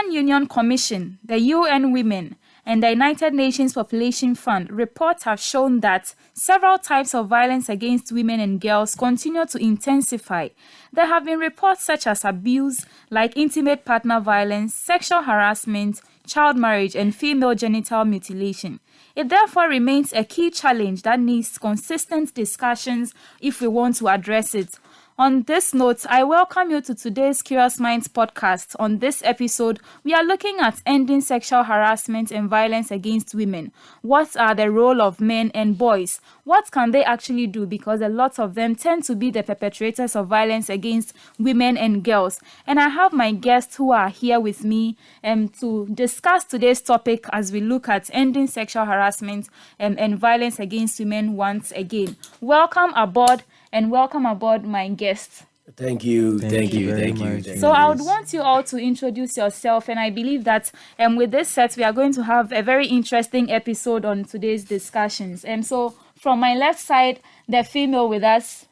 European Union Commission, the UN Women, and the United Nations Population Fund reports have shown that several types of violence against women and girls continue to intensify. There have been reports such as abuse, like intimate partner violence, sexual harassment, child marriage, and female genital mutilation. It therefore remains a key challenge that needs consistent discussions if we want to address it. On this note, I welcome you to today's Curious Minds podcast. On this episode, we are looking at ending sexual harassment and violence against women. What are the role of men and boys? What can they actually do? Because a lot of them tend to be the perpetrators of violence against women and girls. And I have my guests who are here with me to discuss today's topic as we look at ending sexual harassment and violence against women once again. Welcome aboard. And welcome aboard, my guests. Thank you. So I would want you all to introduce yourself, and I believe that with this set, we are going to have a very interesting episode on today's discussions. So from my left side, the female with us.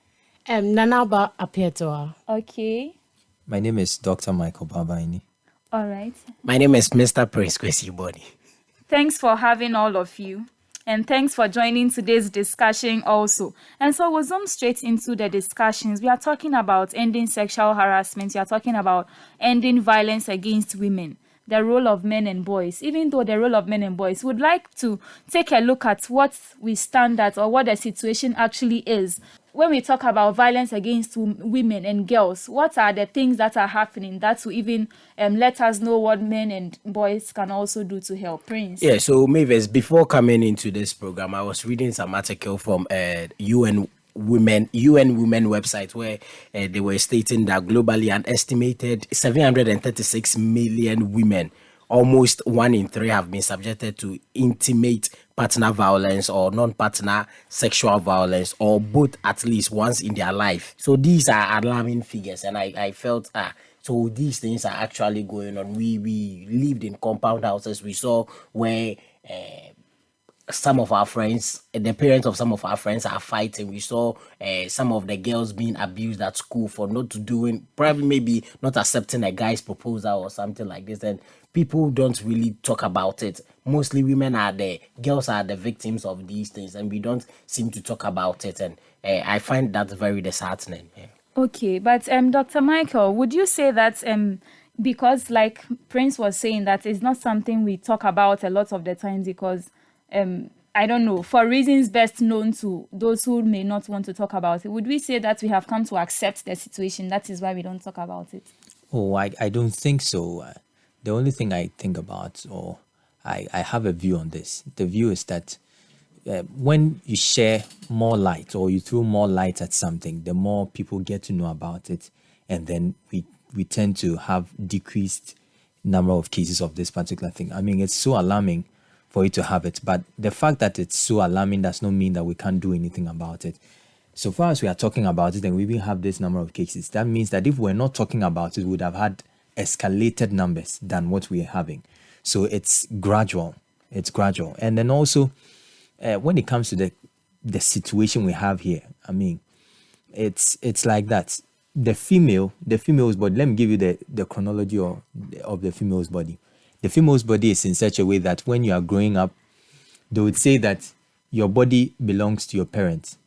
Nanaba Apietoa. Okay. My name is Dr. Michael Babaini. All right. My name is Mr. Prince Kwesi Boni. Thanks for having all of you. And thanks for joining today's discussion also. And so we'll zoom straight into the discussions. We are talking about ending sexual harassment. We are talking about ending violence against women, the role of men and boys. Even though the role of men and boys, would like to take a look at what we stand at or what the situation actually is. When we talk about violence against women and girls, what are the things that are happening that will even let us know what men and boys can also do to help? Prince? Yeah, so Mavis, before coming into this program, I was reading some article from UN Women website where they were stating that globally an estimated 736 million women, almost 1 in 3, have been subjected to intimate partner violence or non-partner sexual violence, or both at least once in their life. So these are alarming figures, and I felt so these things are actually going on. We lived in compound houses. We saw where some of our friends, the parents of some of our friends are fighting. We saw some of the girls being abused at school for not doing, probably maybe not accepting a guy's proposal or something like this. And people don't really talk about it. Mostly girls are the victims of these things, and we don't seem to talk about it. And I find that very disheartening. Yeah. Okay, but Dr. Michael, would you say that because like Prince was saying, that it's not something we talk about a lot of the times because I don't know, for reasons best known to those who may not want to talk about it, would we say that we have come to accept the situation? That is why we don't talk about it. Oh, I don't think so. The only thing I think about, or I have a view on this, the view is that when you share more light or you throw more light at something, the more people get to know about it, and then we tend to have decreased number of cases of this particular thing. I mean, it's so alarming for you to have it, but the fact that it's so alarming does not mean that we can't do anything about it. So far as we are talking about it and we even have this number of cases, that means that if we're not talking about it, we would have had escalated numbers than what we're having. So it's gradual. And then also when it comes to the situation we have here, I mean, it's like that. The female's body, let me give you the chronology of the female's body. The female's body is in such a way that when you are growing up, they would say that your body belongs to your parents.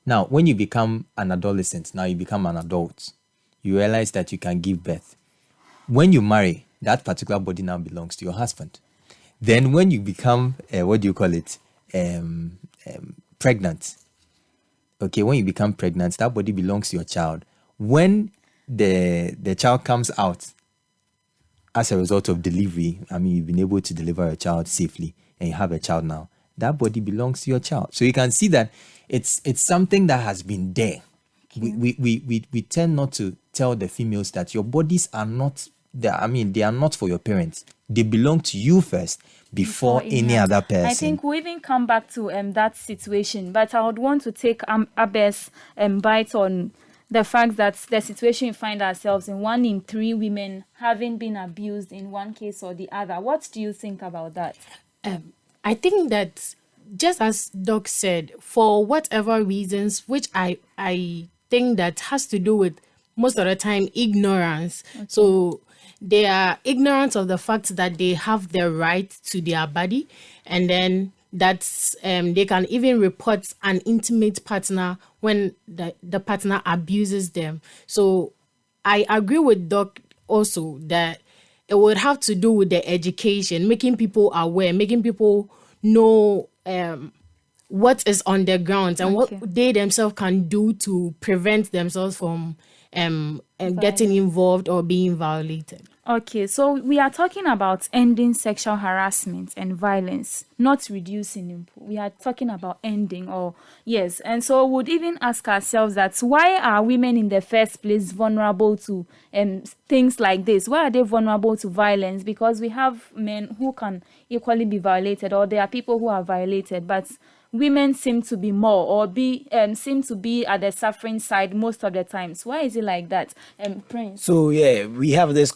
Now, when you become an adolescent, now you become an adult, you realize that you can give birth. When you marry, that particular body now belongs to your husband. Then when you become, pregnant. Okay, when you become pregnant, that body belongs to your child. When the child comes out, as a result of delivery, I mean, you've been able to deliver a child safely and you have a child now, that body belongs to your child. So you can see that it's something that has been there. Okay. We tend not to tell the females that your bodies are not there. I mean, they are not for your parents. They belong to you first before any other person. I think we'll even come back to that situation, but I would want to take Abes bite on the fact that the situation we find ourselves in, 1 in 3 women having been abused in one case or the other. What do you think about that? I think that, just as Doc said, for whatever reasons, which I think that has to do with most of the time ignorance. Okay. So they are ignorant of the fact that they have the right to their body, and then that's they can even report an intimate partner when the partner abuses them. So I agree with Doc also that it would have to do with the education, making people aware, making people know what is on the ground and what they themselves can do to prevent themselves from getting involved or being violated. Okay, so we are talking about ending sexual harassment and violence, not reducing it. We are talking about ending, or yes. And so we'd even ask ourselves that why are women in the first place vulnerable to things like this? Why are they vulnerable to violence? Because we have men who can equally be violated, or there are people who are violated, but women seem to be more, or seem to be at the suffering side most of the times. Why is it like that? Prince. So yeah, we have this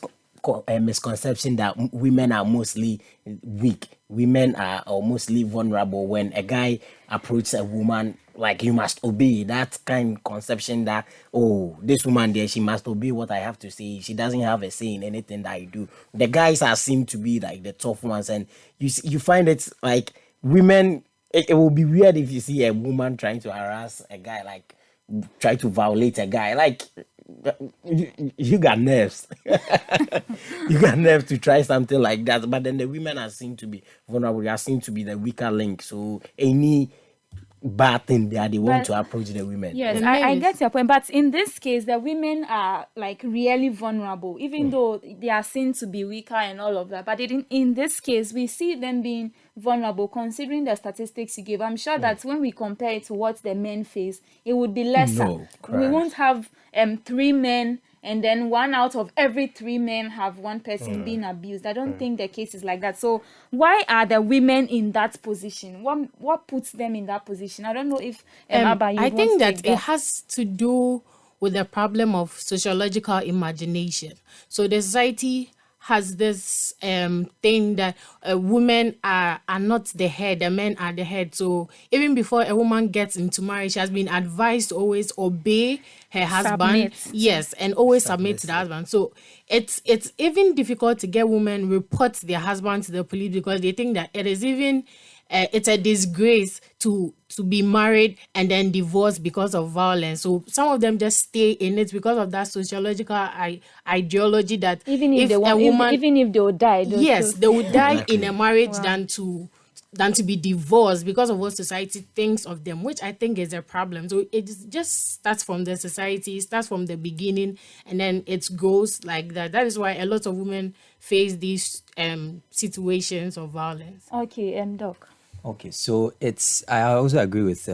misconception that women are mostly weak. Women are mostly vulnerable. When a guy approaches a woman, like, you must obey. That kind of conception that, oh, this woman there, she must obey what I have to say. She doesn't have a say in anything that I do. The guys are seem to be like the tough ones, and you find it like women. It will be weird if you see a woman trying to harass a guy, like try to violate a guy. Like, you got nerves. You got nerves to try something like that. But then the women are seen to be vulnerable. They are seen to be the weaker link. So any bad thing there, they want to approach the women. Yes, I get your point. But in this case, the women are like really vulnerable, even though they are seen to be weaker and all of that. But in this case, we see them being vulnerable, considering the statistics you gave. I'm sure that when we compare it to what the men face, it would be lesser. No, we won't have 3 men, and then 1 out of every 3 men have one person being abused. I don't think the case is like that. So why are the women in that position? What puts them in that position? I don't know if Abba, you I want think to that take it has to do with the problem of sociological imagination. So the society has this thing that women are not the head, the men are the head. So even before a woman gets into marriage, she has been advised to always obey her husband. Yes, and always submit to the husband. So it's even difficult to get women report their husband to the police, because they think that it is even it's a disgrace to be married and then divorced because of violence. So some of them just stay in it because of that sociological ideology that even if they will die, they would die in a marriage than to be divorced because of what society thinks of them, which I think is a problem. So it just starts from the society, it starts from the beginning, and then it goes like that. That is why a lot of women face these situations of violence. Okay, Doc. Okay, so I also agree with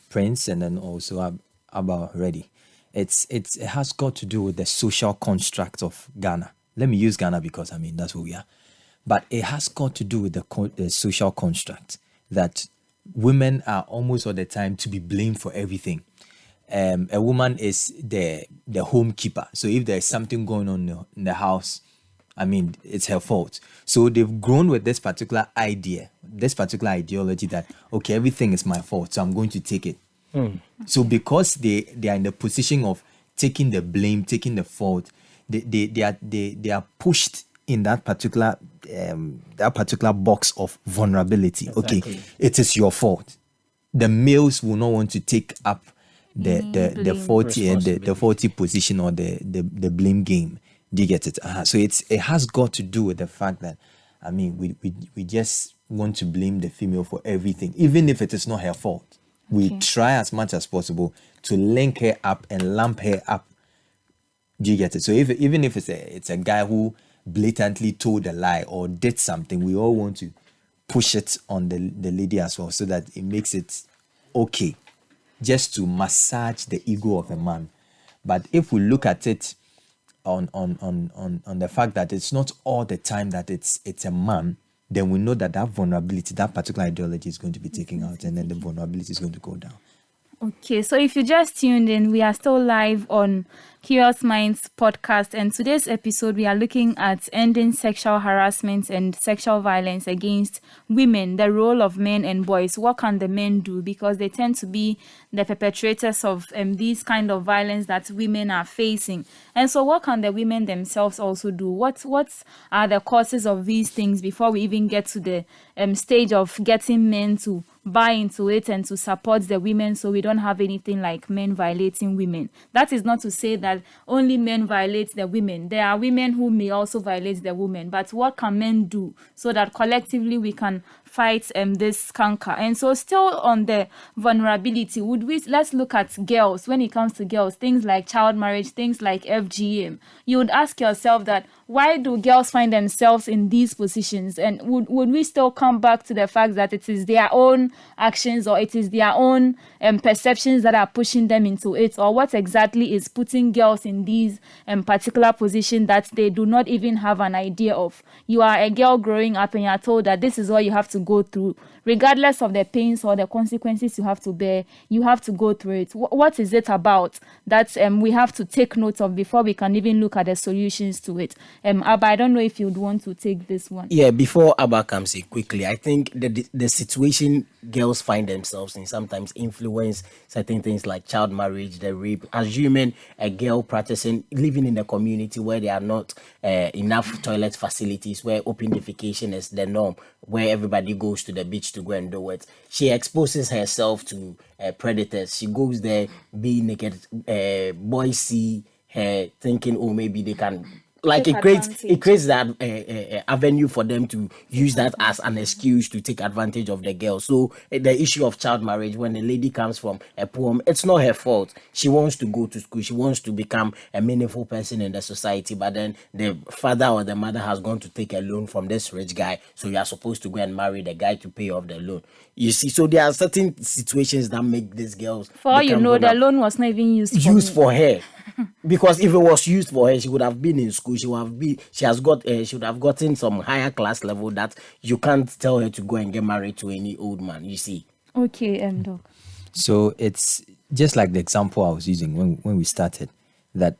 Prince, and then also Abba already. It has got to do with the social construct of Ghana. Let me use Ghana because I mean that's who we are. But it has got to do with the social construct that women are almost all the time to be blamed for everything. A woman is the home keeper. So if there's something going on in the house, I mean, it's her fault. So they've grown with this particular idea, this particular ideology that, okay, everything is my fault, so I'm going to take it. So because they are in the position of taking the blame, taking the fault, they are pushed in that particular box of vulnerability. Exactly. Okay, it is your fault. The males will not want to take up the faulty position or the blame game. Do you get it? So it has got to do with the fact that, I mean, we just want to blame the female for everything, even if it is not her fault. We try as much as possible to link her up and lump her up. Do you get it? So even if it's a guy who blatantly told a lie or did something, we all want to push it on the lady as well, so that it makes it okay, just to massage the ego of a man. But if we look at it on the fact that it's not all the time that it's a man, then we know that vulnerability, that particular ideology is going to be taken out, and then the vulnerability is going to go down. Okay, so if you just tuned in, we are still live on Curious Minds podcast, and today's episode we are looking at ending sexual harassment and sexual violence against women, the role of men and boys. What can the men do? Because they tend to be the perpetrators of these kind of violence that women are facing. And so what can the women themselves also do? What are the causes of these things before we even get to the stage of getting men to buy into it and to support the women, so we don't have anything like men violating women? That is not to say that only men violate the women. There are women who may also violate the women. But what can men do so that collectively we can fight this canker? And so still on the vulnerability, let's look at girls. When it comes to girls, things like child marriage, things like FGM, you would ask yourself that why do girls find themselves in these positions? And would we still come back to the fact that it is their own actions or it is their own perceptions that are pushing them into it? Or what exactly is putting girls in these particular positions that they do not even have an idea of? You are a girl growing up and you are told that this is what you have to go through. Regardless of the pains or the consequences you have to bear, you have to go through it. What is it about that we have to take note of before we can even look at the solutions to it? Abba, I don't know if you'd want to take this one. Yeah, before Abba comes in quickly, I think the situation girls find themselves in sometimes influence certain things like child marriage, the rape. Assuming a girl practicing living in a community where there are not enough toilet facilities, where open defecation is the norm, where everybody goes to the beach to go and do it, she exposes herself to predators. She goes there, be naked. Boys see her thinking, oh, maybe they can. Like it creates that avenue for them to use that as an excuse to take advantage of the girl. So the issue of child marriage, when a lady comes from a poem, it's not her fault. She wants to go to school. She wants to become a meaningful person in the society. But then the father or the mother has gone to take a loan from this rich guy. So you are supposed to go and marry the guy to pay off the loan. You see, so there are certain situations that make these girls. For all you know, the loan was not even used for her. Because if it was used for her, she would have been in school. She would have gotten some higher class level that you can't tell her to go and get married to any old man. You see. Okay, Doc. So it's just like the example I was using when we started, that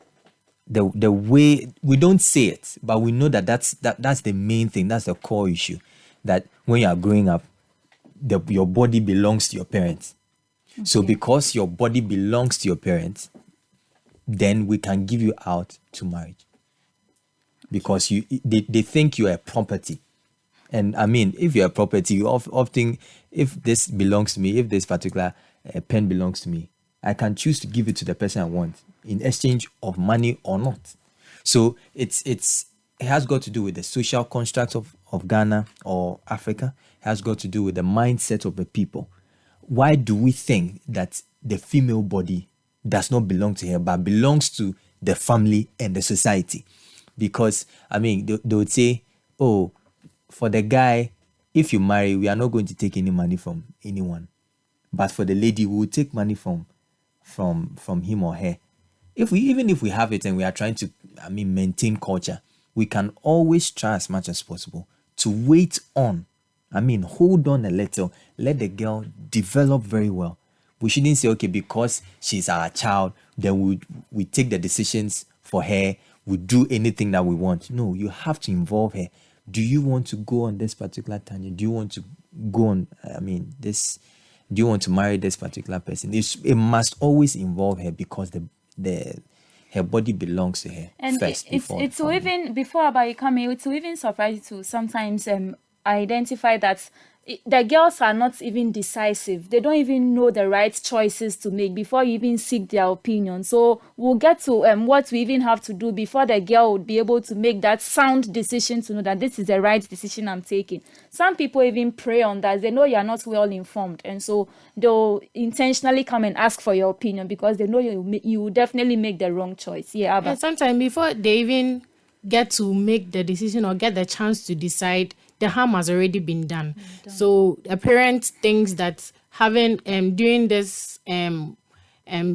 the way we don't say it, but we know that's the main thing. That's the core issue. That when you are growing up, your body belongs to your parents. Okay. So because your body belongs to your parents, then we can give you out to marriage, because they think you're a property. And I mean, if you're a property, you often, if this belongs to me, if this particular pen belongs to me, I can choose to give it to the person I want in exchange of money or not. So it has got to do with the social construct of Ghana or Africa. It has got to do with the mindset of the people. Why do we think that the female body does not belong to her, but belongs to the family and the society? Because, I mean, they would say, oh, for the guy, if you marry, we are not going to take any money from anyone. But for the lady, we will take money from him or her. Even if we have it and we are trying to, maintain culture, we can always try as much as possible to wait on. Hold on a little, let the girl develop very well. We shouldn't say, okay, because she's our child, then we take the decisions for her, we do anything that we want. No, you have to involve her. Do you want to go on this particular tangent? Do you want to go on, this? Do you want to marry this particular person? It must always involve her, because her body belongs to her. And first. It's even before Abba you come here, it's even surprising to sometimes identify that the girls are not even decisive. They don't even know the right choices to make before you even seek their opinion. So we'll get to what we even have to do before the girl would be able to make that sound decision to know that this is the right decision I'm taking. Some people even prey on that. They know you're not well informed, and so they'll intentionally come and ask for your opinion because they know you will definitely make the wrong choice. Yeah, Abba. And sometimes before they even get to make the decision or get the chance to decide, the harm has already been done. So a parent thinks that having doing this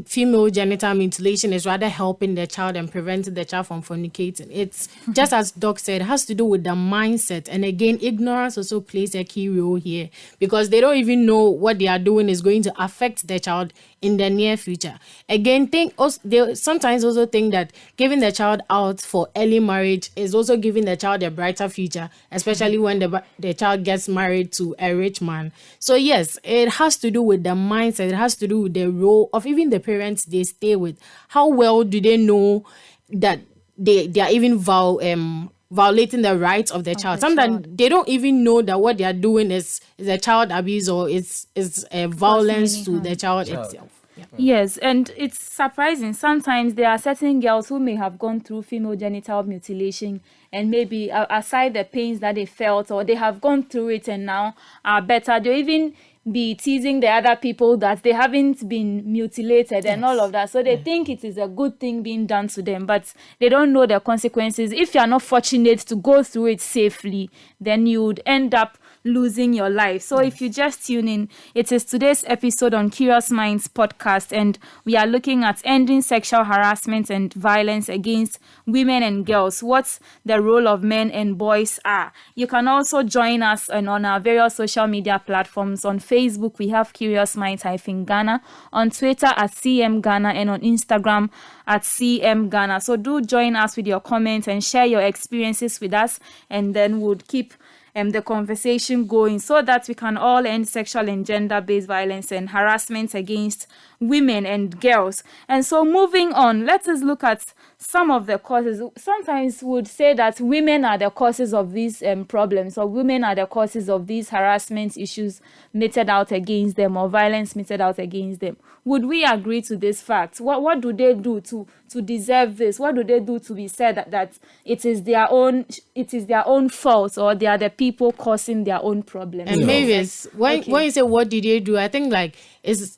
female genital mutilation is rather helping the child and preventing the child from fornicating. It's just as Doc said, it has to do with the mindset. And again, ignorance also plays a key role here because they don't even know what they are doing is going to affect the child in the near future. Again, they sometimes also think that giving the child out for early marriage is also giving the child a brighter future, especially when the child gets married to a rich man. So yes, it has to do with the mindset. It has to do with the role of even the parents they stay with. How well do they know that they are even violating the rights of the child? Sometimes they don't even know that what they are doing is a child abuse or is a violence to the child itself. Yeah. Yes, and it's surprising. Sometimes there are certain girls who may have gone through female genital mutilation and maybe aside the pains that they felt or they have gone through it and now are better, they even be teasing the other people that they haven't been mutilated and all of that. So they think it is a good thing being done to them, but they don't know the consequences. If you are not fortunate to go through it safely, then you would end up losing your life. So if you just tune in, it is today's episode on Curious Minds podcast, and we are looking at ending sexual harassment and violence against women and girls, what the role of men and boys are. You can also join us on our various social media platforms. On Facebook, we have Curious Minds -Ghana, on Twitter at CM Ghana, and on Instagram at CM Ghana. So do join us with your comments and share your experiences with us, and then we'll keep the conversation going so that we can all end sexual and gender-based violence and harassment against women and girls. And so moving on, let us look at some of the causes. Sometimes we would say that women are the causes of these problems, or women are the causes of these harassment issues meted out against them or violence meted out against them. Would we agree to this fact? What do they do to deserve this? What do they do to be said that it is their own fault, or they are the people causing their own problems? And Mavis, when you say what did they do, I think like it's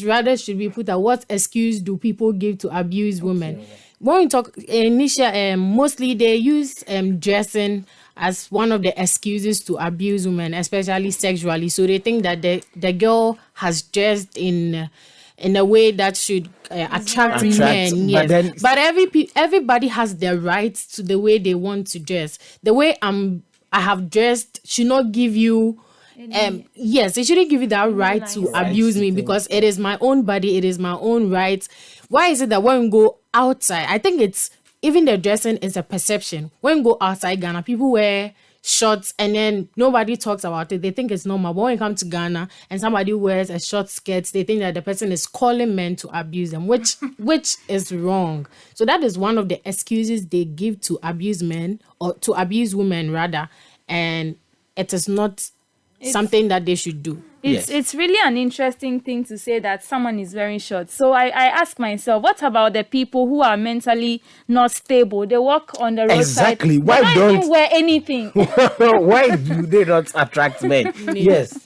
rather should be put at what excuse do people give to abuse women? When we talk mostly they use dressing as one of the excuses to abuse women, especially sexually. So they think that the girl has dressed in a way that should attract men. Yes. But everybody has their rights to the way they want to dress. The way I have dressed should not give you yes, it shouldn't give you that right to abuse me, because it is my own body, it is my own right. Why is it that when we go outside, I think it's even the dressing is a perception. When we go outside Ghana, people wear shorts and then nobody talks about it. They think it's normal. But when you come to Ghana and somebody wears a short skirt, they think that the person is calling men to abuse them, which is wrong. So that is one of the excuses they give to abuse men, or to abuse women rather, and it is not something that they should do. It's really an interesting thing to say that someone is wearing shorts. So I ask myself, what about the people who are mentally not stable? They walk on the roadside. Exactly. Why they don't even wear anything? Why do they not attract men? Yes.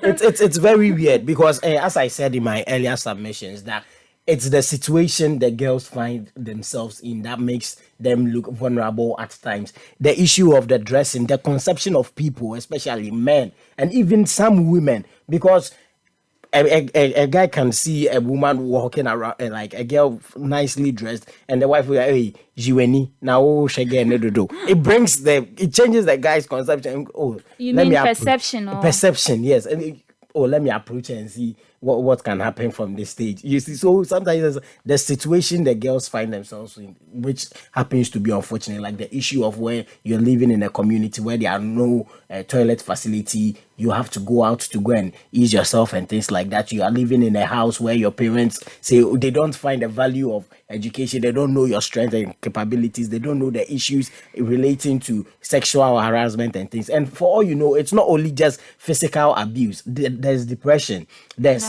It's very weird because as I said in my earlier submissions, that it's the situation the girls find themselves in that makes them look vulnerable at times. The issue of the dressing, the conception of people, especially men, and even some women, because a guy can see a woman walking around, like a girl nicely dressed, and the wife will say, hey, Jiweni, now it changes the guy's conception. Oh, you mean perception? Perception, yes. And let me approach her and see what can happen from this stage. You see, so sometimes the situation the girls find themselves in, which happens to be unfortunate, like the issue of where you're living in a community where there are no toilet facility, you have to go out to go and ease yourself and things like that. You are living in a house where your parents say they don't find the value of education, they don't know your strengths and capabilities, they don't know the issues relating to sexual harassment and things. And for all you know, it's not only just physical abuse. There's depression, there's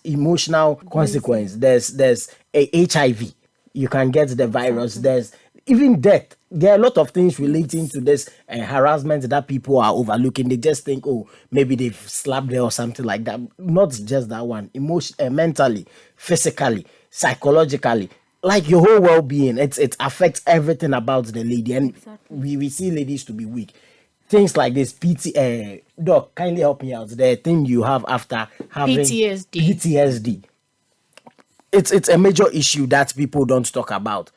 emotional consequence, there's HIV, you can get the virus, there's even death. There are a lot of things relating to this harassment that people are overlooking. They just think, oh, maybe they've slapped her or something like that. Not just that one. Mentally, physically, psychologically, like your whole well-being. It affects everything about the lady. And we see ladies to be weak. things like this. Doc, kindly help me out. The thing you have after having PTSD. It's a major issue that people don't talk about.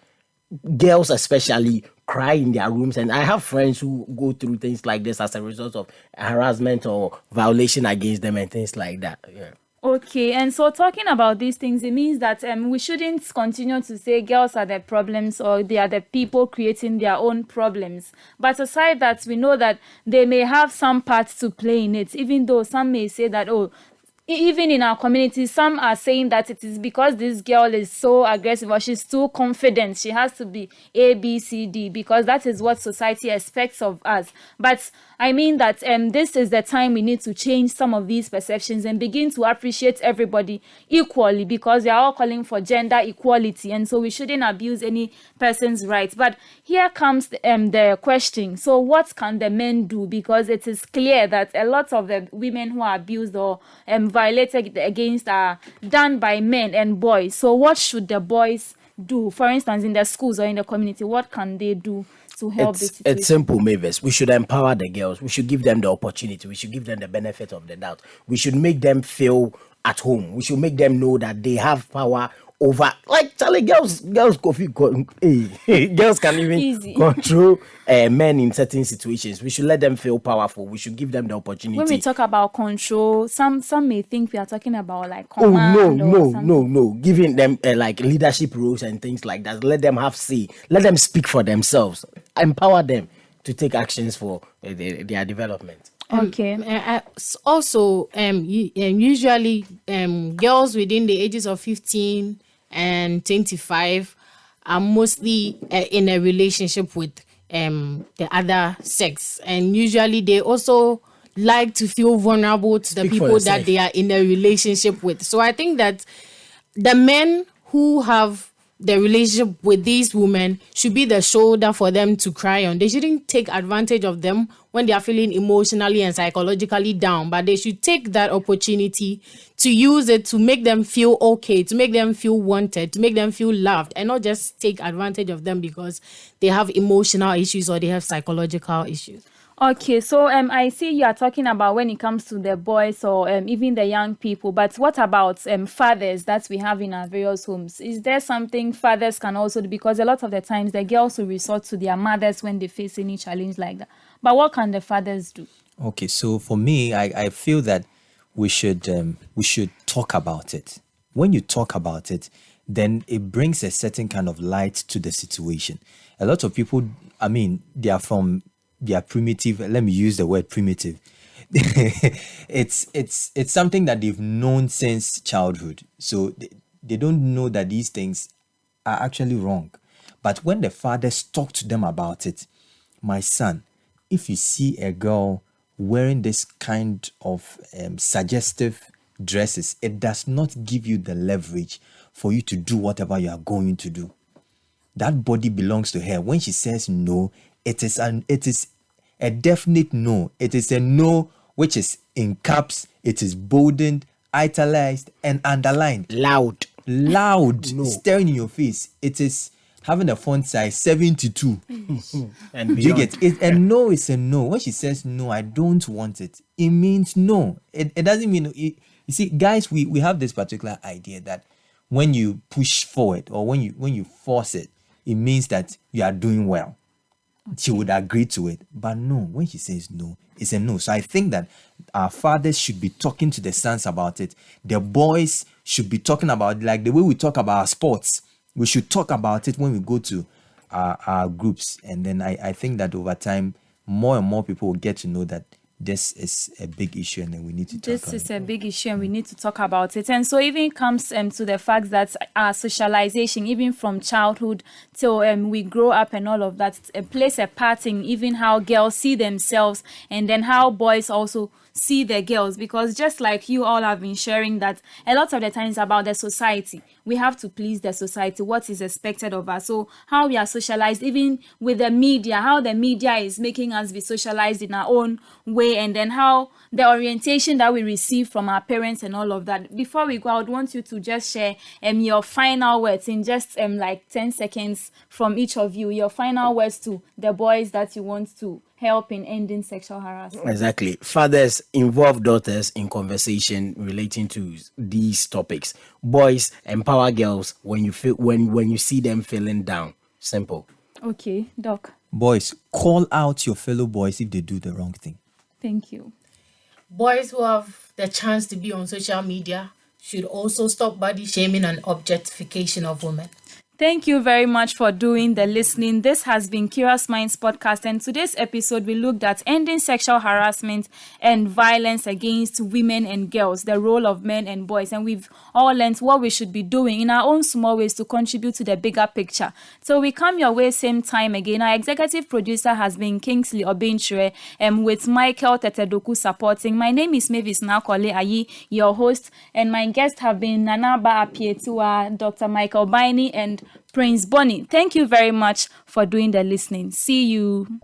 Girls especially cry in their rooms, and I have friends who go through things like this as a result of harassment or violation against them and things like that. Yeah. Okay, and so talking about these things, it means that we shouldn't continue to say girls are the problems or they are the people creating their own problems. But aside that, we know that they may have some part to play in it, even though some may say that, even in our community, some are saying that it is because this girl is so aggressive or she's too confident. She has to be A, B, C, D, because that is what society expects of us. But I mean that this is the time we need to change some of these perceptions and begin to appreciate everybody equally, because we are all calling for gender equality, and so we shouldn't abuse any person's rights. But here comes the question. So what can the men do? Because it is clear that a lot of the women who are abused or violated against are done by men and boys. So what should the boys do? For instance, in the schools or in the community, what can they do to help this situation? It's simple, Mavis. We should empower the girls. We should give them the opportunity. We should give them the benefit of the doubt. We should make them feel at home. We should make them know that they have power over, like Charlie, girls girls can even control men in certain situations. We should let them feel powerful. We should give them the opportunity. When we talk about control, some may think we are talking about like command. No. Giving them like leadership roles and things like that. Let them have say. Let them speak for themselves. Empower them to take actions for their development. Okay. Also, usually girls within the ages of 15 and 25 are mostly in a relationship with the other sex, and usually they also like to feel vulnerable to the people that they are in a relationship with. So I think that the men who have the relationship with these women should be the shoulder for them to cry on. They shouldn't take advantage of them when they are feeling emotionally and psychologically down, but they should take that opportunity to use it to make them feel okay, to make them feel wanted, to make them feel loved, and not just take advantage of them because they have emotional issues or they have psychological issues. Okay, so I see you are talking about when it comes to the boys or even the young people, but what about fathers that we have in our various homes? Is there something fathers can also do? Because a lot of the times the girls will resort to their mothers when they face any challenge like that. But what can the fathers do? Okay, so for me, I feel that we should talk about it. When you talk about it, then it brings a certain kind of light to the situation. A lot of people, they are primitive. Let me use the word primitive. It's something that they've known since childhood. So they don't know that these things are actually wrong. But when the fathers talk to them about it, my son, if you see a girl wearing this kind of suggestive dresses, it does not give you the leverage for you to do whatever you are going to do. That body belongs to her. When she says no, it is a definite no. It is a no which is in caps, it is boldened, italicized, and underlined. Loud. No. Staring in your face. It is having a font size 72. And you get it. A no is a no. When she says no, I don't want it, it means no. It doesn't mean you see, guys, we have this particular idea that when you push forward or when you force it, it means that you are doing well. She would agree to it. But no, when she says no, it's a no. So I think that our fathers should be talking to the sons about it. The boys should be talking about it, like the way we talk about our sports. We should talk about it when we go to our groups. And then I think that over time, more and more people will get to know that this is a big issue and then we need to talk about it. This is a big issue and we need to talk about it. And so even comes to the fact that our socialization, even from childhood till we grow up and all of that, plays a part in even how girls see themselves and then how boys also see the girls. Because just like you all have been sharing that a lot of the times about the society, we have to please the society, what is expected of us. So how we are socialized, even with the media, how the media is making us be socialized in our own way, and then how the orientation that we receive from our parents and all of that. Before we go, I would want you to just share your final words in just like 10 seconds from each of you, your final words to the boys that you want to help in ending sexual harassment. Exactly. Fathers, involve daughters in conversation relating to these topics. Boys, empower girls when you feel when you see them feeling down. Simple. Okay, Doc. Boys, call out your fellow boys if they do the wrong thing. Thank you. Boys who have the chance to be on social media should also stop body shaming and objectification of women. Thank you very much for doing the listening. This has been Curious Minds podcast, and today's episode we looked at ending sexual harassment and violence against women and girls, the role of men and boys, and we've all learned what we should be doing in our own small ways to contribute to the bigger picture. So we come your way same time again. Our executive producer has been Kingsley Obinchire, with Michael Tetedoku supporting. My name is Mavis Nakole Ayi, your host, and my guests have been Nanaba Apietua, Dr. Michael Baini, and Prince Bonnie. Thank you very much for doing the listening. See you.